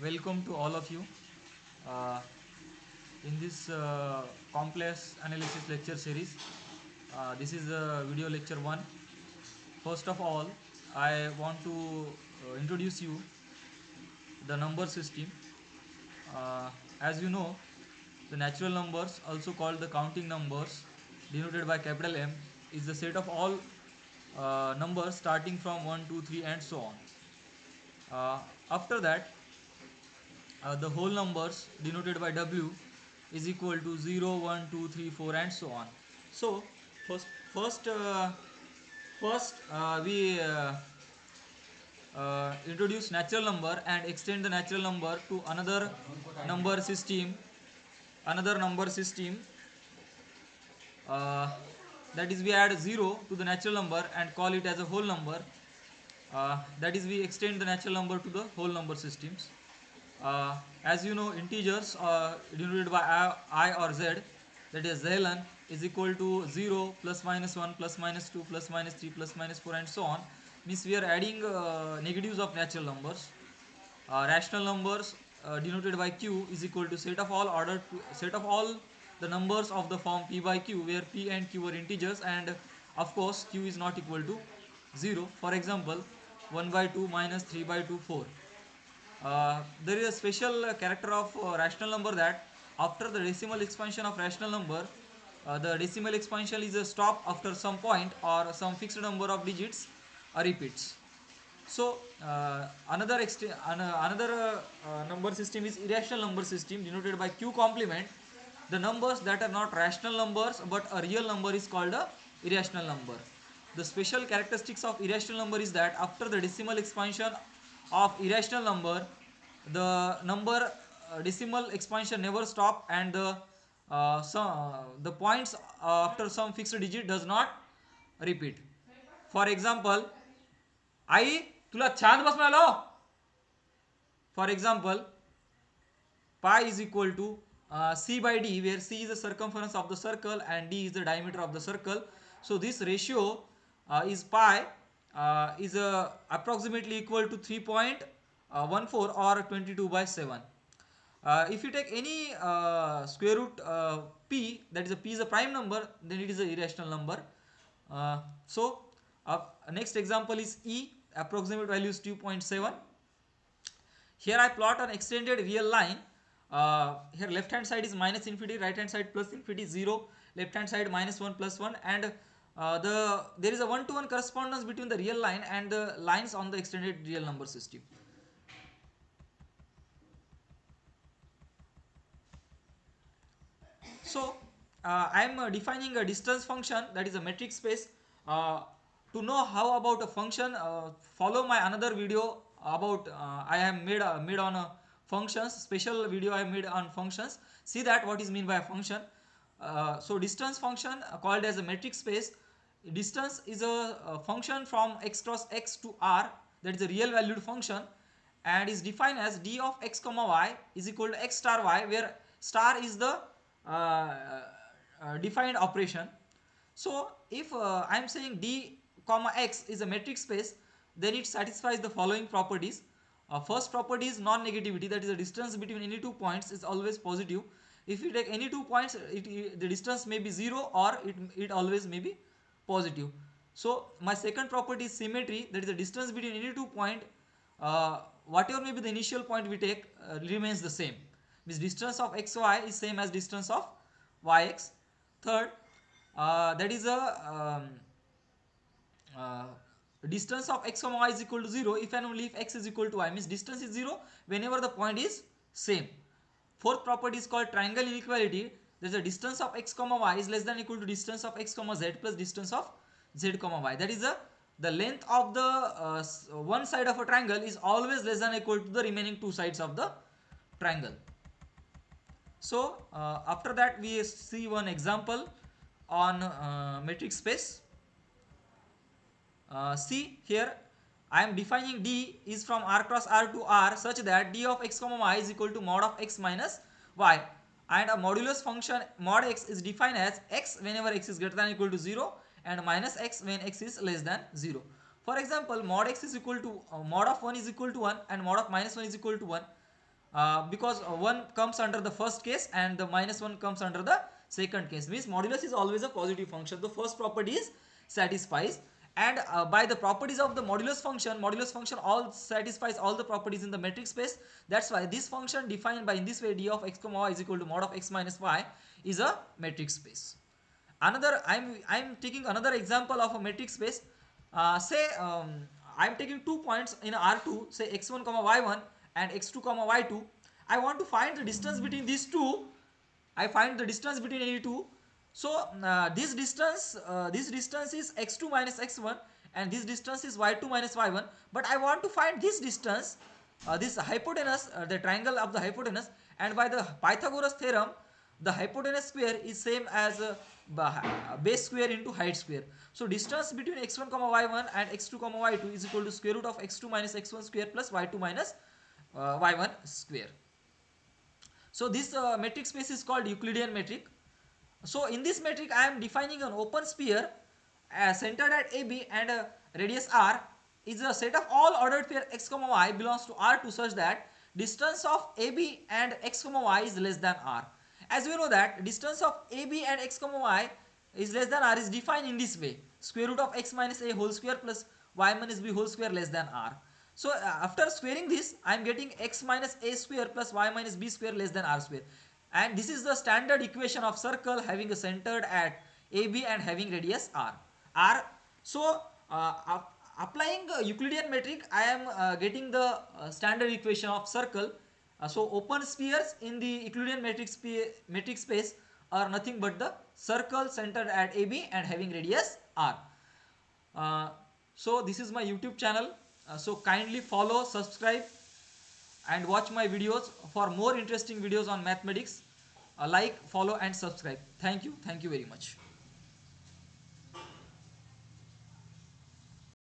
Welcome to all of you uh, in this complex analysis lecture series. This is video lecture 1. First of all, I want to introduce you the number system. Uh, as you know, the natural numbers, also called the counting numbers, denoted by capital M, is the set of all numbers starting from 1, 2, 3, and so on. After that, the whole numbers denoted by W is equal to 0, 1, 2, 3, 4, and so on. So first first uh, first we introduce natural number and extend the natural number to number system another number system uh, that is we add 0 to the natural number and call it as a whole number. That is we extend the natural number to the whole number systems. As you know, integers denoted by I or z, that is zln, is equal to 0 plus minus 1 plus minus 2 plus minus 3 plus minus 4 and so on. Means we are adding negatives of natural numbers. Rational numbers denoted by q is equal to set of all the numbers of the form p by q, where p and q are integers, and of course q is not equal to 0. For example, 1 by 2 minus 3 by 2 4. There is a special character of rational number that after the decimal expansion of rational number, the decimal expansion is a stop after some point or some fixed number of digits repeats. So another number system is irrational number system denoted by q complement. The numbers that are not rational numbers but a real number is called a irrational number. The special characteristics of irrational number is that after the decimal expansion of irrational number, the number decimal expansion never stop, and the points after some fixed digit does not repeat. For example, आई तुला छान बस मिळालो. For example, pi is equal to c by d, where c is the circumference of the circle and d is the diameter of the circle. So this ratio is pi is approximately equal to 3.14 or 22 by 7. If you take any square root p, that is p is a prime number, then it is a irrational number. So next example is e, approximate value is 2.7. Here I plot an extended real line. Here left hand side is minus infinity, right hand side plus infinity, 0, left hand side minus 1 plus 1, and there is a one-to-one correspondence between the real line and the lines on the extended real number system. So I am defining a distance function, that is a metric space. To know how about a function, follow my another video about I have made on functions, special video I have made on functions. See that what is mean by a function. So distance function called as a metric space. Distance is a function from x cross x to r, that is a real valued function, and is defined as d of x comma y is equal to x star y, where star is the defined operation. So if I am saying d comma x is a metric space, then it satisfies the following properties. First property is non-negativity, that is the distance between any two points is always positive. If you take any 2 points, the distance may be 0 or it always may be positive. So my second property is symmetry, that is the distance between any 2 point, whatever may be the initial point we take remains the same. Means distance of xy is same as distance of yx. Third, that is a uh, distance of x comma y is equal to 0 if and only if x is equal to y, means distance is 0 whenever the point is same. Fourth property is called triangle inequality. There is a distance of x comma y is less than or equal to distance of x comma z plus distance of z comma y. That is the length of the one side of a triangle is always less than or equal to the remaining two sides of the triangle. So after that we see one example on metric space. See here I am defining d is from r cross r to r such that d of x comma y is equal to mod of x minus y, and a modulus function mod x is defined as x whenever x is greater than or equal to 0 and minus x when x is less than 0. For example, mod x is equal to mod of 1 is equal to 1 and mod of minus 1 is equal to 1, because 1 comes under the first case and the minus 1 comes under the second case, means modulus is always a positive function. The first property is satisfies, and by the properties of the modulus function all satisfies all the properties in the metric space. That's why this function defined by in this way d of x comma y is equal to mod of x minus y is a metric space. Another, I'm taking another example of a metric space. Say I'm taking 2 points in R2, say x1 comma y1 and x2 comma y2. I want to find the distance between these two. I find the distance between any two. So this distance is x2 minus x1 and this distance is y2 minus y1. But I want to find this distance, this hypotenuse, the triangle of the hypotenuse, and by the Pythagoras theorem, the hypotenuse square is same as base square into height square. So distance between x1 comma y1 and x2 comma y2 is equal to square root of x2 minus x1 square plus y2 minus y1 square. So this metric space is called Euclidean metric. So in this metric I am defining an open sphere centered at AB and radius r is a set of all ordered pair x comma y belongs to R2 such that distance of AB and x comma y is less than r. As we know that distance of AB and x comma y is less than r is defined in this way: square root of x minus a whole square plus y minus b whole square less than r. So after squaring this, I am getting x minus a square plus y minus b square less than r square. And this is the standard equation of circle having a centered at AB and having radius r. So applying Euclidean metric, I am getting the standard equation of circle. So open spheres in the Euclidean metric space are nothing but the circle centered at AB and having radius r. So this is my YouTube channel. So kindly follow, subscribe and watch my videos for more interesting videos on mathematics. Like, follow and subscribe. Thank you very much.